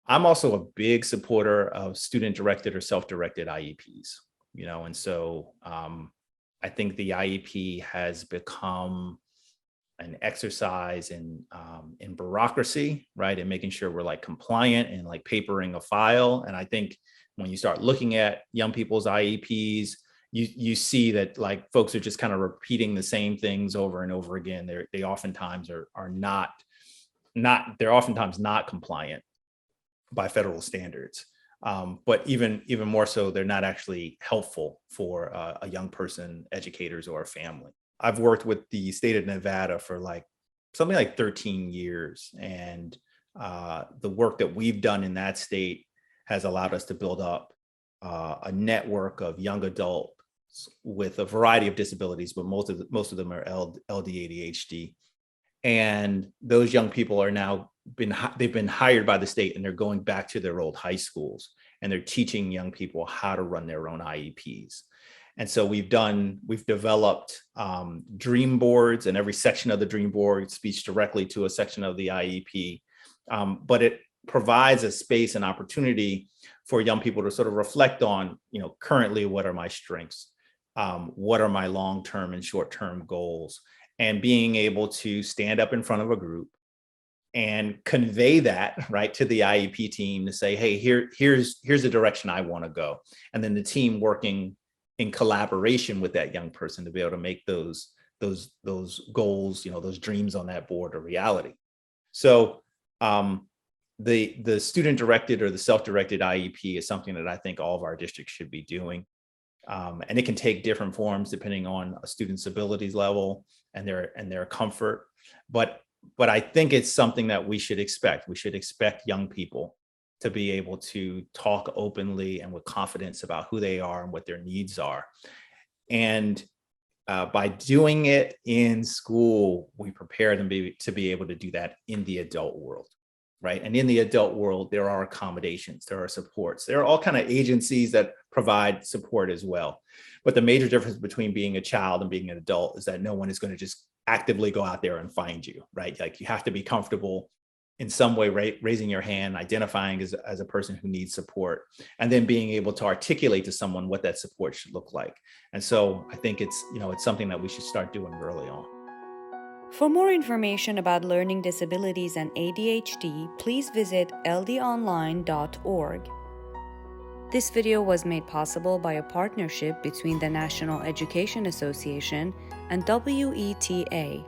I'm also a big supporter of student-directed or self-directed IEPs, and so I think the IEP has become an exercise in bureaucracy, right? And making sure we're like compliant and like papering a file. And I think when you start looking at young people's IEPs, you see that like folks are just kind of repeating the same things over and over again. They oftentimes are not they're oftentimes not compliant by federal standards. But even more so, they're not actually helpful for a young person, educators, or a family. I've worked with the state of Nevada for like something like 13 years, and the work that we've done in that state has allowed us to build up a network of young adults with a variety of disabilities, but most of them are LD ADHD. And those young people are now they've been hired by the state, and they're going back to their old high schools, and they're teaching young people how to run their own IEPs. And so we've developed dream boards, and every section of the dream board speaks directly to a section of the IEP. But it provides a space and opportunity for young people to sort of reflect on, currently, what are my strengths? What are my long-term and short-term goals? And being able to stand up in front of a group and convey that right to the IEP team to say, hey, here's the direction I want to go. And then the team working in collaboration with that young person to be able to make those goals, those dreams on that board a reality. So the student directed or the self-directed IEP is something that I think all of our districts should be doing. And it can take different forms depending on a student's abilities level and their comfort. But I think it's something that we should expect. We should expect young people to be able to talk openly and with confidence about who they are and what their needs are. And by doing it in school, we prepare them to be able to do that in the adult world. Right. And in the adult world, there are accommodations, there are supports, there are all kind of agencies that provide support as well. But the major difference between being a child and being an adult is that no one is going to just actively go out there and find you. Right. Like you have to be comfortable in some way, raising your hand, identifying as a person who needs support, and then being able to articulate to someone what that support should look like. And so I think it's something that we should start doing early on. For more information about learning disabilities and ADHD, please visit ldonline.org. This video was made possible by a partnership between the National Education Association and WETA.